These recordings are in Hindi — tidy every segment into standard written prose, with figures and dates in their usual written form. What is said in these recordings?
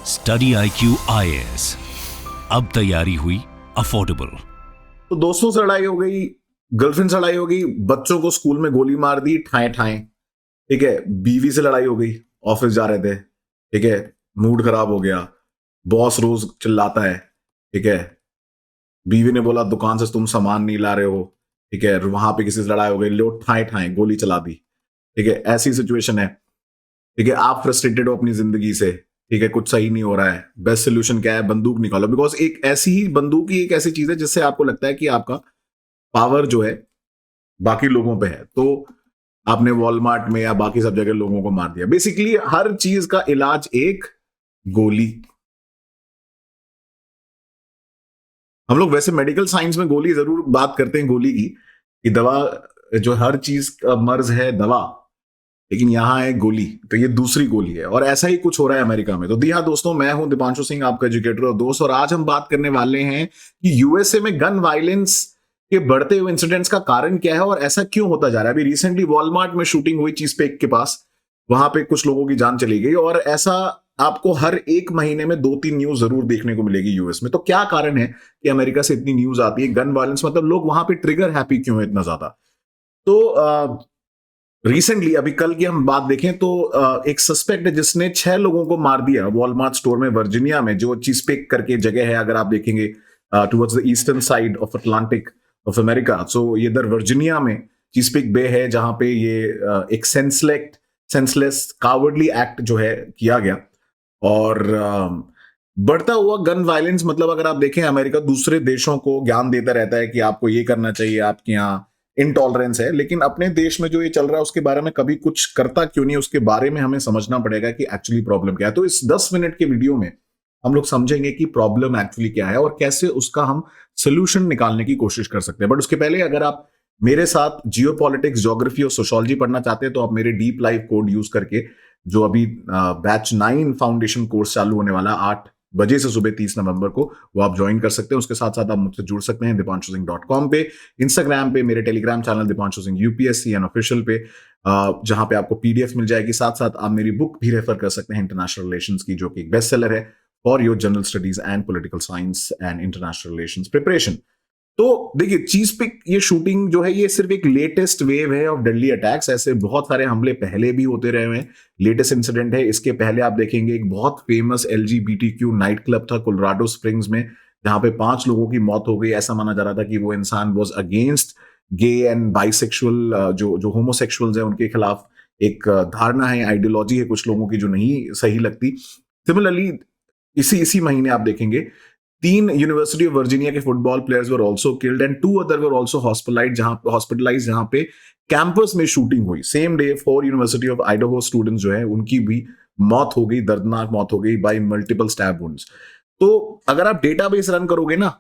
स्टडी IQ IAS, अब तैयारी हुई अफोर्डेबल। तो दोस्तों से लड़ाई हो गई, गर्लफ्रेंड से लड़ाई हो गई, बच्चों को स्कूल में गोली मार दी ठाए ठाए, ठीक है। बीवी से लड़ाई हो गई, ऑफिस जा रहे थे, ठीक है, मूड खराब हो गया, बॉस रोज चिल्लाता है, ठीक है। बीवी ने बोला दुकान से तुम सामान नहीं ला रहे हो, ठीक है। वहां पे किसी से लड़ाई हो गई, लो ठाए ठाए गोली चला दी, ठीक है। ऐसी सिचुएशन है, ठीक है। आप फ्रस्ट्रेटेड हो अपनी जिंदगी से, ठीक है, कुछ सही नहीं हो रहा है। बेस्ट सोल्यूशन क्या है? बंदूक निकालो, बिकॉज एक ऐसी ही बंदूक ही एक ऐसी चीज है जिससे आपको लगता है कि आपका पावर जो है बाकी लोगों पे है। तो आपने वॉलमार्ट में या बाकी सब जगह लोगों को मार दिया। बेसिकली हर चीज का इलाज एक गोली। हम लोग वैसे मेडिकल साइंस में गोली जरूर बात करते हैं गोली की, कि दवा जो हर चीज का मर्ज है दवा, लेकिन यहां है गोली, तो ये दूसरी गोली है। और ऐसा ही कुछ हो रहा है अमेरिका में। तो दी हाँ दोस्तों, मैं हूं दीपांशु सिंह, आपका एजुकेटर और दोस्त, और आज हम बात करने वाले हैं कि यूएसए में गन वायलेंस के बढ़ते हुए इंसिडेंट्स का कारण क्या है और ऐसा क्यों होता जा रहा है। अभी रिसेंटली वॉलमार्ट में शूटिंग हुई चीजपेक के पास, वहां पे कुछ लोगों की जान चली गई, और ऐसा आपको हर एक महीने में 2-3 न्यूज जरूर देखने को मिलेगी यूएस में। तो क्या कारण है कि अमेरिका से इतनी न्यूज आती है? गन वायलेंस मतलब लोग वहां पे ट्रिगर हैप्पी क्यों है इतना ज्यादा? तो रिसेंटली अभी कल की हम बात देखें तो एक सस्पेक्ट है जिसने 6 लोगों को मार दिया वॉलमार्ट स्टोर में वर्जीनिया में, जो चीजपेक करके जगह है, अगर आप देखेंगे towards the eastern side of Atlantic of America. So ये इधर वर्जीनिया में चीजपेक बे है, जहां पे ये एक सेंसलेस कावर्डली एक्ट जो है किया गया। और बढ़ता हुआ गन वायलेंस, मतलब अगर आप देखें अमेरिका दूसरे देशों को ज्ञान देता रहता है कि आपको ये करना चाहिए, आपके यहाँ इंटॉलरेंस है, लेकिन अपने देश में जो ये चल रहा है उसके बारे में कभी कुछ करता क्यों नहीं, उसके बारे में हमें समझना पड़ेगा कि एक्चुअली प्रॉब्लम क्या है। तो इस 10 मिनट के वीडियो में हम लोग समझेंगे कि प्रॉब्लम एक्चुअली क्या है और कैसे उसका हम सोल्यूशन निकालने की कोशिश कर सकते हैं। बट उसके पहले अगर आप मेरे साथ जियोपॉलिटिक्स, ज्योग्राफी और सोशोलॉजी पढ़ना चाहते हैं तो आप मेरे डीप लाइव कोड यूज करके, जो अभी बैच 9 फाउंडेशन कोर्स चालू होने वाला 8 बजे से सुबह 30 नवंबर को, वो आप ज्वाइन कर सकते हैं। उसके साथ साथ आप मुझसे जुड़ सकते हैं dipanshuSingh.com पे, इंस्टाग्राम पे मेरे Telegram channel Deepanshu Singh UPSC and official पे, जहां पे आपको PDF मिल जाएगी। साथ साथ आप मेरी बुक भी रेफर कर सकते हैं इंटरनेशनल रिलेशंस की, जो कि एक बेस्ट सेलर है for your general studies and political science and international relations preparation. तो देखिए, चीजपिक ये शूटिंग जो है ये सिर्फ एक लेटेस्ट वेव है ऑफ डेडली अटैक्स। ऐसे बहुत सारे हमले पहले भी होते रहे हैं, लेटेस्ट इंसिडेंट है। इसके पहले आप देखेंगे एक बहुत फेमस LGBTQ नाइट क्लब था कोलोराडो स्प्रिंग्स में, जहां पे 5 लोगों की मौत हो गई। ऐसा माना जा रहा था कि वो इंसान was against gay and bisexual, जो होमोसेक्सुअल्स है उनके खिलाफ एक धारणा है, आइडियोलॉजी है कुछ लोगों की जो नहीं सही लगती। सिमिलरली इसी महीने आप देखेंगे 3 यूनिवर्सिटी ऑफ वर्जीनिया के football players were also killed and 2 other were also hospitalised, जहां पे कैंपस में शूटिंग हुई। Same day 4 university of Idaho students जो है उनकी भी मौत हो गई, दर्दनाक मौत हो गई बाय मल्टीपल स्टैब वुंड्स। तो अगर आप डेटाबेस रन करोगे ना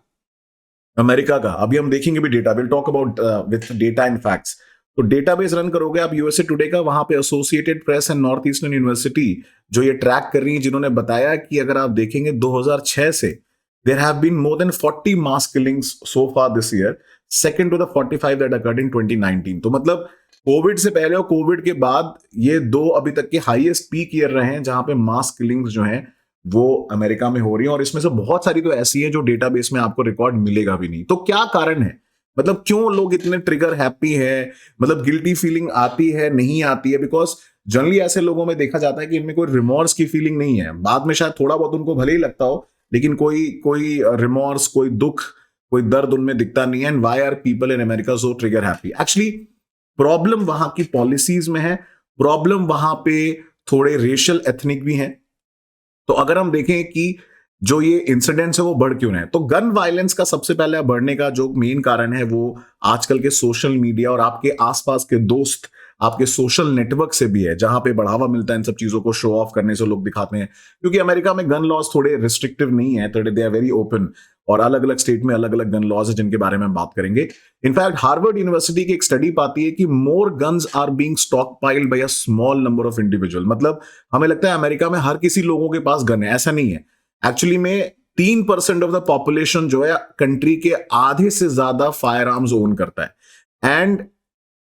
अमेरिका का, अभी हम देखेंगे भी data, will talk about with data and facts. तो डेटाबेस रन करोगे आप यूएसए टुडे का, वहां पे associated press and north eastern university जो ये ट्रैक कर रही है, जिन्होंने बताया कि अगर आप देखेंगे 2006 से there have been more than 40 mass killings so far this year, second to the 45 that occurred in 2019। तो मतलब कोविड से पहले और कोविड के बाद ये 2 अभी तक के हाईएस्ट पीक ईयर रहे हैं जहां पे मास किलिंग्स जो हैं वो अमेरिका में हो रही हैं। और इसमें से बहुत सारी तो ऐसी है जो डेटाबेस में आपको रिकॉर्ड मिलेगा भी नहीं। तो क्या कारण है, मतलब क्यों लोग इतने ट्रिगर हैप्पी है, मतलब गिल्टी फीलिंग आती है नहीं आती है? बिकॉज जनरली ऐसे लोगों में देखा जाता है कि इनमें कोई रिमोर्स की फीलिंग नहीं है। बाद में शायद थोड़ा बहुत उनको भले ही लगता हो, लेकिन कोई रिमोर्स, कोई दुख, कोई दर्द उनमें दिखता नहीं है। And why are people in America so trigger happy? Actually problem वहां की पॉलिसीज में है, प्रॉब्लम वहां पे थोड़े रेशियल एथनिक भी हैं। तो अगर हम देखें कि जो ये इंसिडेंट्स है वो बढ़ क्यों रहे हैं, तो गन वायलेंस का सबसे पहले बढ़ने का जो मेन कारण है वो आजकल के सोशल मीडिया और आपके आसपास के दोस्त, आपके सोशल नेटवर्क से भी है, जहां पे बढ़ावा मिलता है इन सब चीजों को शो ऑफ करने से लोग दिखाते हैं। क्योंकि अमेरिका में गन लॉज थोड़े रिस्ट्रिक्टिव नहीं है, दे आर वेरी ओपन, और अलग अलग स्टेट में अलग अलग गन लॉज है जिनके बारे में हम बात करेंगे। इनफैक्ट हार्वर्ड यूनिवर्सिटी की एक स्टडी पाती है कि more guns are being stockpiled by a small number of individual. मतलब हमें लगता है अमेरिका में हर किसी लोगों के पास गन है, ऐसा नहीं है। एक्चुअली में 3% ऑफ द पॉपुलेशन जो है कंट्री के आधे से ज्यादा फायर आर्म्स ओन करता है। एंड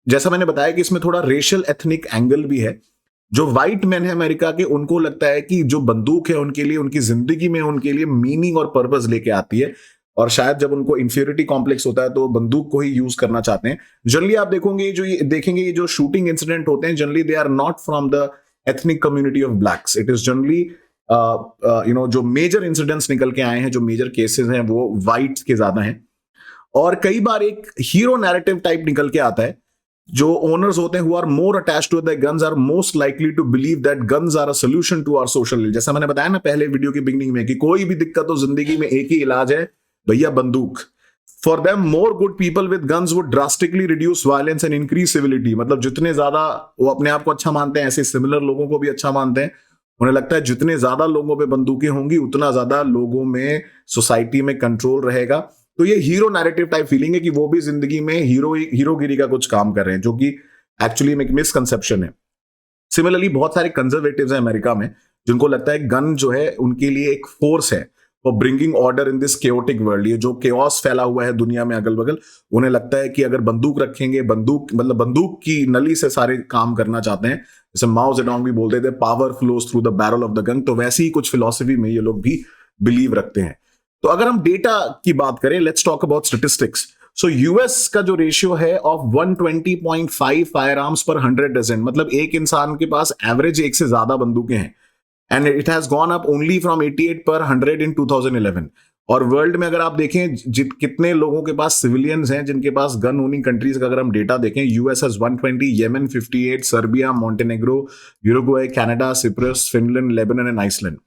जैसा मैंने बताया कि इसमें थोड़ा रेशियल एथनिक एंगल भी है। जो व्हाइट मैन है अमेरिका के, उनको लगता है कि जो बंदूक है उनके लिए, उनकी जिंदगी में उनके लिए मीनिंग और पर्पस लेके आती है, और शायद जब उनको इंफीरियरिटी कॉम्प्लेक्स होता है तो बंदूक को ही यूज करना चाहते हैं। जनरली आप देखेंगे ये जो शूटिंग इंसिडेंट होते हैं, generally they are not from the ethnic community of blacks. It is generally जो मेजर इंसिडेंट्स निकल के आए हैं, जो मेजर केसेस हैं, वो व्हाइट के ज्यादा हैं। और कई बार एक हीरो नैरेटिव टाइप निकल के आता है। जो ओनर्स होते हैं who are more attached to the guns are most likely to believe that guns are a solution to our social. जैसा मैंने बताया ना पहले वीडियो की बिगनिंग में, कि कोई भी दिक्कत हो जिंदगी में एक ही इलाज है, भैया बंदूक। For them more good people with guns would drastically reduce violence and increase civility. मतलब जितने ज्यादा वो अपने आप को अच्छा मानते हैं, ऐसे सिमिलर लोगों को भी अच्छा मानते हैं। उन्हें लगता है जितने ज्यादा लोगों पे बंदूकें होंगी उतना ज्यादा लोगों में, सोसाइटी में कंट्रोल रहेगा। तो ये हीरो नैरेटिव टाइप फीलिंग है कि वो भी जिंदगी में हीरोगिरी का कुछ काम कर रहे हैं, जो कि एक्चुअली में एक मिसकंसेप्शन है। सिमिलरली बहुत सारे कंजर्वेटिव्स हैं अमेरिका में, जिनको लगता है गन जो है उनके लिए एक फोर्स है for bringing order in this chaotic world. ये जो केओस फैला हुआ है दुनिया में अगल बगल, उन्हें लगता है कि अगर बंदूक रखेंगे, बंदूक की नली से सारे काम करना चाहते हैं। जैसे माओ जेडोंग भी बोलते थे, power flows through the barrel of the gun. तो वैसे ही कुछ फिलॉसफी में ये लोग भी बिलीव रखते हैं। तो अगर हम डेटा की बात करें, let's talk about statistics. So US का जो रेशियो है ऑफ 120.5 फायर आर्म्स पर 100 डजन, मतलब एक इंसान के पास एवरेज एक से ज्यादा बंदूकें हैं। And it has gone up only from 88 पर 100 इन 2011। और वर्ल्ड में अगर आप देखें कितने लोगों के पास सिविलियंस हैं जिनके पास गन ओनिंग कंट्रीज का अगर हम डेटा देखें, US has 120, Yemen 58, Serbia, Montenegro, Uruguay, Canada, Cyprus, Finland, Lebanon and Iceland.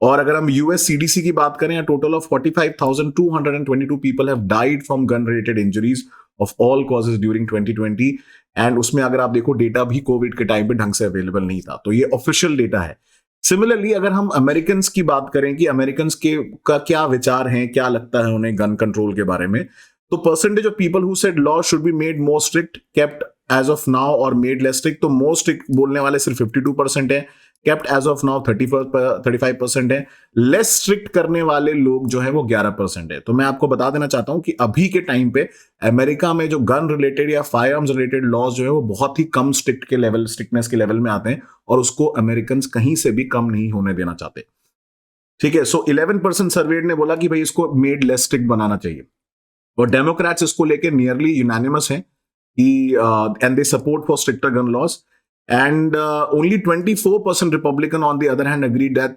और अगर हम यूएस सीडीसी की बात करें, total of 45,222 people have died from gun related injuries of all causes during 2020। And उसमें अगर आप देखो डेटा भी कोविड के टाइम पे ढंग से अवेलेबल नहीं था, तो ये ऑफिशियल डेटा है। सिमिलरली अगर हम अमेरिकन की बात करें कि अमेरिकन का क्या विचार है, क्या लगता है उन्हें गन कंट्रोल के बारे में, तो percentage of people who said law should be made more strict, kept as of now और मेड लेस स्ट्रिक्ट। तो मोर स्ट्रिक्ट बोलने वाले सिर्फ 52% है, केप्ट एज ऑफ नाउ 35% है, लेस स्ट्रिक्ट करने वाले लोग जो है वो 11% है। तो मैं आपको बता देना चाहता हूं कि अभी के टाइम पे अमेरिका में जो गन रिलेटेड या फायर आर्म्स रिलेटेड लॉज जो है वो बहुत ही कम स्ट्रिक्टनेस के लेवल में आते हैं, और उसको अमेरिकन कहीं से भी कम नहीं होने देना चाहते। ठीक है, सो 11% सर्वेड ने बोला कि भाई इसको मेड लेस स्ट्रिक्ट बनाना चाहिए, और डेमोक्रेट्स इसको लेकर नियरली यूनानिमस हैं कि and they support for stricter gun laws. And only 24% Republican, on the other hand, agreed that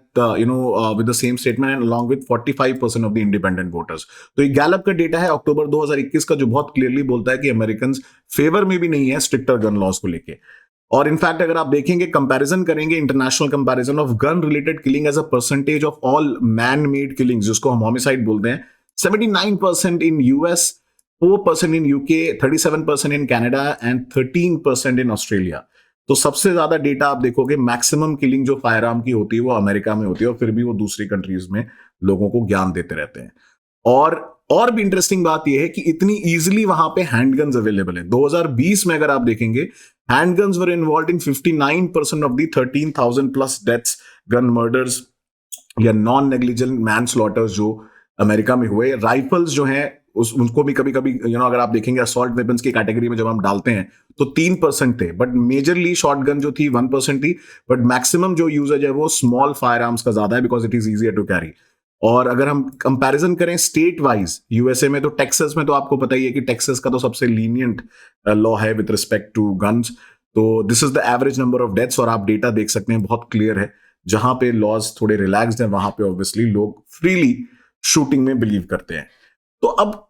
with the same statement, and along with 45% of the independent voters. तो ये गैलप का डेटा है अक्टूबर 2021 का, जो बहुत क्लियरली बोलता है कि अमेरिकन फेवर में भी नहीं है स्ट्रिक्टर गन लॉज को लेके। और इनफैक्ट अगर आप देखेंगे, कंपैरिजन करेंगे, international comparison of gun related killing as a percentage of all man made killings, जिसको हम होमिसाइड बोलते हैं, 79% in US, 4% in UK, 37% in Canada and 13% in Australia. तो सबसे ज्यादा डेटा आप देखोगे, मैक्सिमम किलिंग जो फायर आर्म की होती है वो अमेरिका में होती है, और फिर भी वो दूसरी कंट्रीज में लोगों को ज्ञान देते रहते हैं। और भी इंटरेस्टिंग बात यह है कि इतनी इजीली वहां पे हैंडगन्स अवेलेबल है। 2020 में अगर आप देखेंगे, handguns were involved in 59% of the 13,000 plus deaths, gun murders या नॉन नेग्लिजेंट मैन स्लॉटर्स जो अमेरिका में हुए। राइफल्स जो हैं उनको भी कभी कभी अगर आप देखेंगे असॉल्ट वेपन्स की कैटेगरी में जब हम डालते हैं तो 3% थे, बट मेजरली शॉटगन जो थी 1% थी, बट मैक्सिमम जो यूजेज है वो स्मॉल फायर आर्म्स का ज्यादा है, because it is easier to carry. और अगर हम कंपैरिजन करें स्टेट वाइज, यूएसए में तो टेक्सास में तो आपको पता ही है कि टेक्सास का तो सबसे लीनियंट लॉ है विद रिस्पेक्ट टू गन्स। तो this is the average number of deaths, और आप डेटा देख सकते हैं बहुत क्लियर है। जहां पे लॉज थोड़े रिलैक्स्ड हैं वहां पे ऑब्वियसली लोग फ्रीली शूटिंग में बिलीव करते हैं। तो अब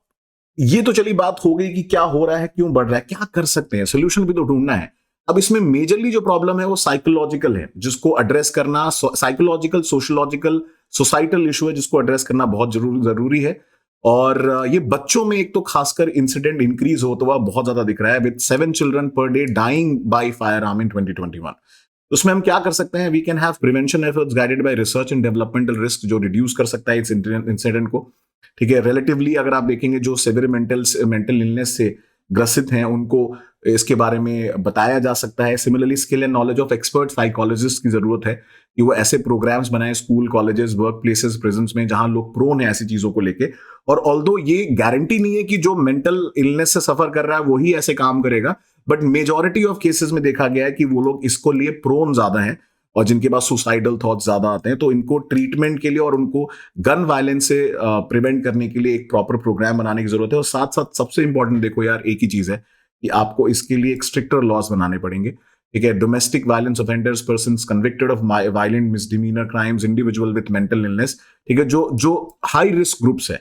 ये तो चली बात हो गई कि क्या हो रहा है, क्यों बढ़ रहा है, क्या कर सकते हैं, सोल्यूशन भी तो ढूंढना है। अब इसमें मेजरली जो प्रॉब्लम है वो साइकोलॉजिकल है, जिसको एड्रेस करना, साइकोलॉजिकल, सोशलॉजिकल, सोसाइटल इशू है, जिसको एड्रेस करना बहुत जरूरी है। और ये बच्चों में एक तो खासकर इंसिडेंट इंक्रीज होता हुआ बहुत ज्यादा दिख रहा है, with 7 children per day dying by firearm in 2021। उसमें हम क्या कर सकते हैं? We can have prevention efforts guided by research and developmental risk, जो रिड्यूस कर सकता है इस इंसिडेंट को। ठीक है, रिलेटिवली अगर आप देखेंगे जो सेवियर मेंटल इलनेस से ग्रसित हैं उनको इसके बारे में बताया जा सकता है। Similarly skill and knowledge of expert psychologist की जरूरत है कि वो ऐसे प्रोग्राम्स बनाए school, colleges, work places, prisons में, जहां लोग प्रोन है ऐसी चीजों को लेके। और ऑल्दो ये गारंटी नहीं है कि जो मेंटल इलनेस से सफर कर रहा है वही ऐसे काम करेगा, बट मेजॉरिटी ऑफ केसेस में देखा गया है कि वो लोग इसको लिए प्रोन ज्यादा हैं और जिनके पास सुसाइडल थॉट्स ज्यादा आते हैं, तो इनको ट्रीटमेंट के लिए और उनको गन वायलेंस से प्रिवेंट करने के लिए एक प्रॉपर प्रोग्राम बनाने की जरूरत है। और साथ साथ सबसे इंपॉर्टेंट देखो यार, एक ही चीज है कि आपको इसके लिए एक स्ट्रिक्टर लॉज बनाने पड़ेंगे। ठीक है, domestic violence offenders, persons convicted of violent misdemeanour crimes, individual with mental illness, ठीक है, जो हाई रिस्क ग्रुप्स है,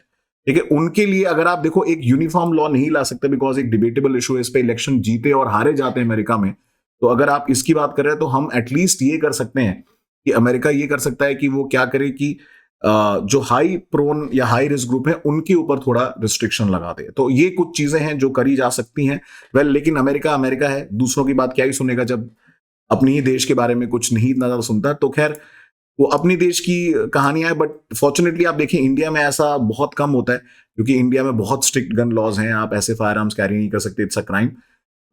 ठीक है, उनके लिए अगर आप देखो एक यूनिफॉर्म लॉ नहीं ला सकते, बिकॉज एक डिबेटेबल इशू है, इस पे इलेक्शन जीते और हारे जाते हैं अमेरिका में। तो अगर आप इसकी बात कर रहे हैं तो हम एटलीस्ट ये कर सकते हैं कि अमेरिका ये कर सकता है कि वो क्या करे कि जो हाई प्रोन या हाई रिस्क ग्रुप है उनके ऊपर थोड़ा रिस्ट्रिक्शन लगा दे। तो ये कुछ चीजें हैं जो करी जा सकती हैं। लेकिन अमेरिका अमेरिका है, दूसरों की बात क्या ही सुनेगा जब अपनी ही देश के बारे में कुछ नहीं इतना ज्यादा सुनता। तो खैर वो अपनी देश की कहानियां है, बट फॉर्चुनेटली आप देखें इंडिया में ऐसा बहुत कम होता है, क्योंकि इंडिया में बहुत स्ट्रिक्ट गन लॉज हैं, आप ऐसे फायर आर्म्स कैरी नहीं कर सकते, इट्स अ क्राइम।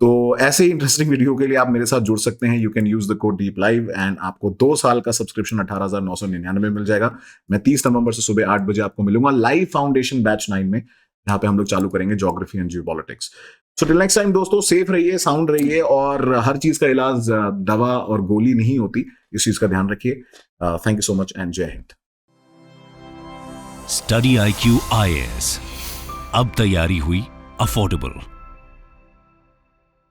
तो ऐसे ही इंटरेस्टिंग वीडियो के लिए आप मेरे साथ जुड़ सकते हैं। You can use the code deep live and आपको 2 साल का सब्सक्रिप्शन 18,999 मिल जाएगा। मैं 30 नवंबर से सुबह 8 बजे आपको मिलूंगा लाइव फाउंडेशन बैच 9 में, जहां पे हम लोग चालू करेंगे geography and geopolitics. So till next time दोस्तों, सेफ रहिए, साउंड रहिए, और हर चीज का इलाज दवा और गोली नहीं होती, इस चीज का ध्यान रखिए। Thank you so much and जय हिंद। स्टडी IQ IAS, अब तैयारी हुई अफोर्डेबल।